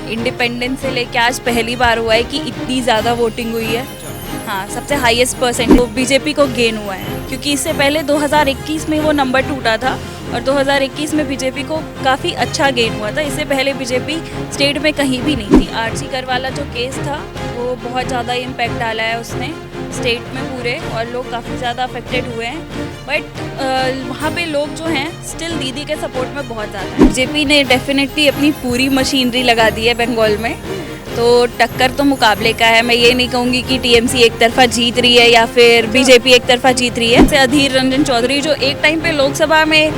Independence से लेके आज पहली बार हुआ है कि इतनी ज़्यादा वोटिंग हुई है। हाँ, सबसे हाईएस्ट परसेंट तो बीजेपी को गेन हुआ है, क्योंकि इससे पहले 2021 में वो नंबर टूटा था और 2021 में बीजेपी को काफ़ी अच्छा गेन हुआ था। इससे पहले बीजेपी स्टेट में कहीं भी नहीं थी। आरजी कर वाला जो केस था वो बहुत ज़्यादा इम्पैक्ट डाला है उसने स्टेट में पूरे, और लोग काफ़ी ज़्यादा अफेक्टेड हुए हैं। बट वहाँ पे लोग जो हैं स्टिल दीदी के सपोर्ट में बहुत ज़्यादा है। बीजेपी ने डेफिनेटली अपनी पूरी मशीनरी लगा दी है बंगाल में, तो टक्कर तो मुकाबले का है। मैं ये नहीं कहूँगी कि टीएमसी एक तरफा जीत रही है या फिर बीजेपी एक तरफा जीत रही है। जैसे अधीर रंजन चौधरी जो एक टाइम पे लोकसभा में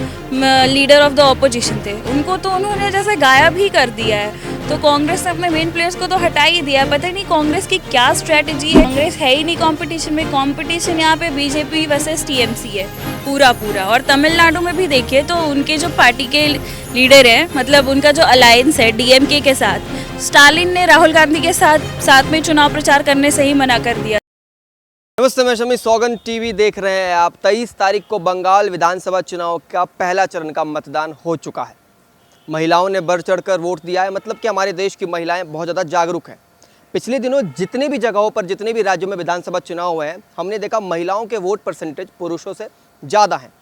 लीडर ऑफ द ऑपोजिशन थे, उनको तो उन्होंने जैसे गायब ही कर दिया है। तो कांग्रेस ने अपने मेन प्लेयर्स को तो हटा ही दिया। पता नहीं कांग्रेस की क्या स्ट्रेटजी है। कांग्रेस है ही नहीं कंपटीशन में। कंपटीशन यहाँ पे बीजेपी वर्सेस टीएमसी है पूरा। और तमिलनाडु में भी देखिए तो उनके जो पार्टी के लीडर हैं, मतलब उनका जो अलायंस है डीएमके के साथ, स्टालिन ने राहुल गांधी के साथ में चुनाव प्रचार करने से ही मना कर दिया। नमस्ते, मैं शमी, सौगन टीवी देख रहे हैं आप। 23 तारीख को बंगाल विधानसभा चुनाव का पहला चरण का मतदान हो चुका है। महिलाओं ने बढ़ चढ़कर वोट दिया है। मतलब कि हमारे देश की महिलाएं बहुत ज़्यादा जागरूक हैं। पिछले दिनों जितने भी जगहों पर, जितने भी राज्यों में विधानसभा चुनाव हुए हैं, हमने देखा महिलाओं के वोट परसेंटेज पुरुषों से ज़्यादा हैं।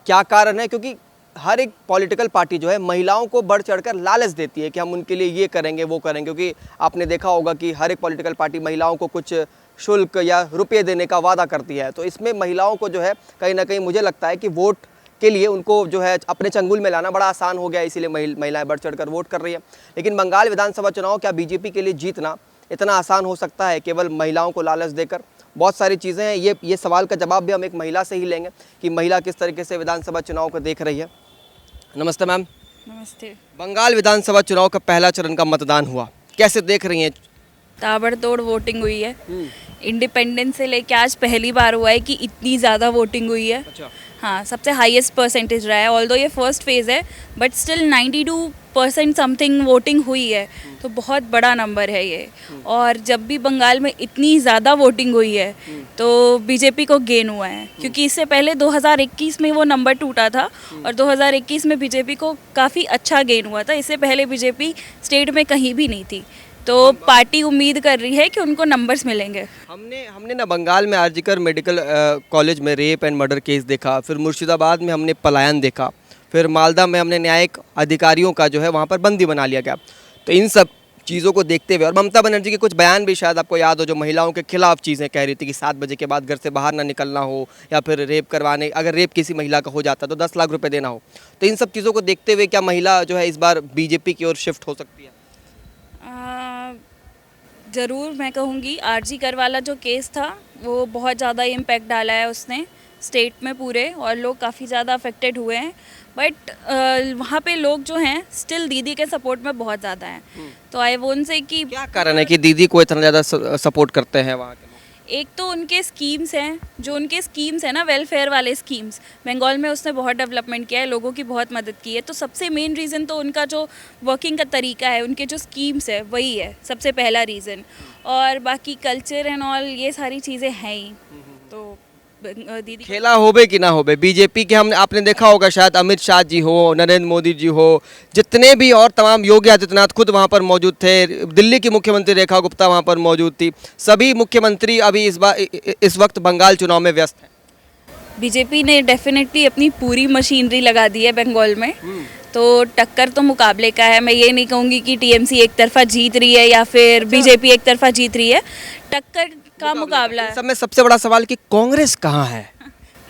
क्या कारण है? क्योंकि हर एक पॉलिटिकल पार्टी जो है महिलाओं को बढ़ चढ़कर लालच देती है कि हम उनके लिए ये करेंगे, वो करेंगे। क्योंकि आपने देखा होगा कि हर एक पॉलिटिकल पार्टी महिलाओं को कुछ शुल्क या रुपये देने का वादा करती है। तो इसमें महिलाओं को जो है कहीं ना कहीं मुझे लगता है कि वोट के लिए उनको जो है अपने चंगुल में लाना बड़ा आसान हो गया, इसीलिए महिलाएं बढ़ चढ़कर वोट कर रही है। लेकिन बंगाल विधानसभा चुनाव क्या बीजेपी के लिए जीतना इतना आसान हो सकता है केवल महिलाओं को लालच देकर? बहुत सारी चीज़ें हैं। ये सवाल का जवाब भी हम एक महिला से ही लेंगे कि महिला किस तरीके से विधानसभा चुनाव को देख रही है। नमस्ते मैम। नमस्ते। बंगाल विधानसभा चुनाव का पहला चरण का मतदान हुआ, कैसे देख रही हैं? ताबड़तोड़ वोटिंग हुई है। इंडिपेंडेंस से लेके आज पहली बार हुआ है कि इतनी ज़्यादा वोटिंग हुई है। अच्छा। हाँ, सबसे हाईएस्ट परसेंटेज रहा है। ऑल्दो ये फर्स्ट फेज़ है बट स्टिल 92% समथिंग वोटिंग हुई है, तो बहुत बड़ा नंबर है ये। और जब भी बंगाल में इतनी ज़्यादा वोटिंग हुई है तो बीजेपी को गेन हुआ है, क्योंकि इससे पहले 2021 में वो नंबर टूटा था और 2021 में बीजेपी को काफ़ी अच्छा गेन हुआ था। इससे पहले बीजेपी स्टेट में कहीं भी नहीं थी। तो पार्टी उम्मीद कर रही है कि उनको नंबर्स मिलेंगे। हमने ना बंगाल में आरजीकर मेडिकल कॉलेज में रेप एंड मर्डर केस देखा, फिर मुर्शिदाबाद में हमने पलायन देखा, फिर मालदा में हमने न्यायिक अधिकारियों का जो है वहाँ पर बंदी बना लिया गया। तो इन सब चीज़ों को देखते हुए, और ममता बनर्जी के कुछ बयान भी शायद आपको याद हो, जो महिलाओं के खिलाफ चीज़ें कह रही थी कि 7 बजे के बाद घर से बाहर ना निकलना हो, या फिर रेप करवाने, अगर रेप किसी महिला का हो जाता तो 10 लाख रुपये देना हो। तो इन सब चीज़ों को देखते हुए क्या महिला जो है इस बार बीजेपी की ओर शिफ्ट हो सकती है? ज़रूर मैं कहूँगी। आरजी कर वाला जो केस था वो बहुत ज़्यादा इम्पैक्ट डाला है उसने स्टेट में पूरे, और लोग काफ़ी ज़्यादा अफेक्टेड हुए हैं। बट वहाँ पे लोग जो हैं स्टिल दीदी के सपोर्ट में बहुत ज़्यादा हैं। तो आई वोंट से कि क्या कारण है कि दीदी को इतना ज़्यादा सपोर्ट करते हैं वहाँ के लोग? एक तो उनके स्कीम्स हैं, जो उनके स्कीम्स हैं ना, वेलफेयर वाले स्कीम्स, बंगाल में उसने बहुत डेवलपमेंट किया है, लोगों की बहुत मदद की है। तो सबसे मेन रीज़न तो उनका जो वर्किंग का तरीका है, उनके जो स्कीम्स है, वही है सबसे पहला रीज़न। और बाकी कल्चर एंड ऑल ये सारी चीज़ें हैं ही। तो दीदी खेला होबे कि ना होबे बीजेपी के, हमने आपने देखा होगा शायद अमित शाह जी हो, नरेंद्र मोदी जी हो, जितने भी और तमाम, योगी आदित्यनाथ खुद वहाँ पर मौजूद थे, दिल्ली की मुख्यमंत्री रेखा गुप्ता वहाँ पर मौजूद थी। सभी मुख्यमंत्री अभी इस वक्त बंगाल चुनाव में व्यस्त हैं। बीजेपी ने डेफिनेटली अपनी पूरी मशीनरी लगा दी है बंगाल में, तो टक्कर तो मुकाबले का है। मैं ये नहीं कहूँगी कि टीएमसी एक तरफा जीत रही है या फिर बीजेपी एक तरफा जीत रही है। टक्कर का मुकाबला है। सब में सबसे बड़ा सवाल कि कांग्रेस कहाँ है?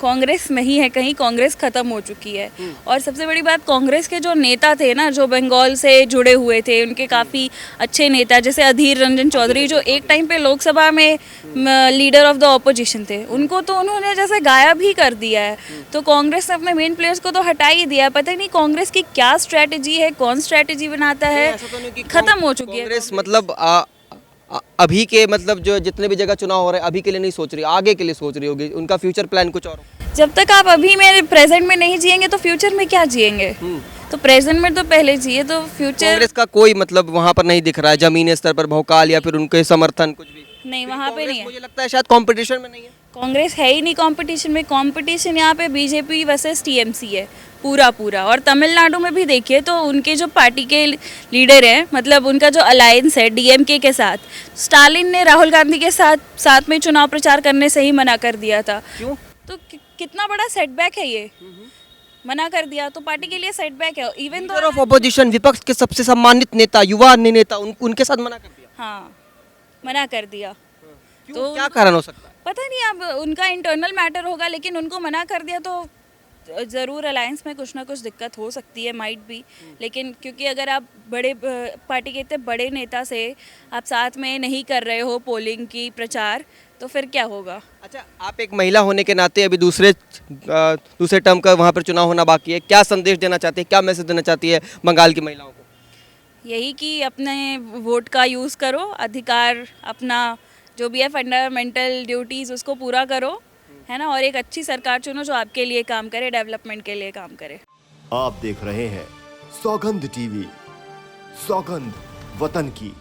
कांग्रेस नहीं है कहीं, कांग्रेस खत्म हो चुकी है। और सबसे बड़ी बात, कांग्रेस के जो नेता थे ना, जो बंगाल से जुड़े हुए थे, उनके काफ़ी अच्छे नेता, जैसे अधीर रंजन चौधरी जो एक टाइम पे लोकसभा में लीडर ऑफ द ऑपोजिशन थे, उनको तो उन्होंने जैसे गायब ही कर दिया है। तो कांग्रेस ने अपने मेन प्लेयर्स को तो हटा ही दिया। पता ही नहीं कांग्रेस की क्या स्ट्रैटेजी है, कौन स्ट्रैटेजी बनाता है, खत्म हो चुकी है कांग्रेस। मतलब अभी के, मतलब जो जितने भी जगह चुनाव हो रहे हैं, अभी के लिए नहीं सोच रही, आगे के लिए सोच रही होगी। उनका फ्यूचर प्लान कुछ और हो। जब तक आप अभी में प्रेजेंट में नहीं जिएंगे तो फ्यूचर में क्या जिएंगे? तो प्रेजेंट में तो पहले जिए, तो फ्यूचर। कांग्रेस का कोई मतलब वहाँ पर नहीं दिख रहा है, जमीनी स्तर पर भौकाल या फिर उनके समर्थन कुछ भी नहीं, वहाँ पे नहीं है। मुझे लगता है शायद कंपटीशन में नहीं है। कांग्रेस है ही नहीं कंपटीशन में। कंपटीशन यहाँ पे बीजेपी वर्सेस टीएमसी है पूरा पूरा। और तमिलनाडु में भी देखिए तो उनके जो पार्टी के लीडर हैं, मतलब उनका जो अलायंस है डीएमके के साथ, स्टालिन ने राहुल गांधी के साथ में चुनाव प्रचार करने से ही मना कर दिया था। क्यों? तो कितना बड़ा सेटबैक है ये। मना कर दिया तो पार्टी के लिए सेटबैक है। इवन लीडर ऑफ ऑपोजिशन, विपक्ष के सबसे सम्मानित नेता, युवा नेता, उनके साथ मना कर दिया। हाँ, मना कर दिया। तो क्या कारण हो सकता है? पता नहीं, अब उनका इंटरनल मैटर होगा, लेकिन उनको मना कर दिया तो ज़रूर अलायंस में कुछ ना कुछ दिक्कत हो सकती है, माइट भी। लेकिन क्योंकि अगर आप बड़े पार्टी के इतने बड़े नेता से आप साथ में नहीं कर रहे हो पोलिंग की प्रचार, तो फिर क्या होगा। अच्छा, आप एक महिला होने के नाते अभी दूसरे टर्म का वहाँ पर चुनाव होना बाकी है, क्या संदेश देना चाहती है, क्या मैसेज देना चाहती है बंगाल की महिलाओं को? यही कि अपने वोट का यूज़ करो, अधिकार अपना जो भी है फंडामेंटल ड्यूटीज़ उसको पूरा करो, है ना। और एक अच्छी सरकार चुनो जो आपके लिए काम करे, डेवलपमेंट के लिए काम करे। आप देख रहे हैं सौगंध टीवी, सौगंध वतन की।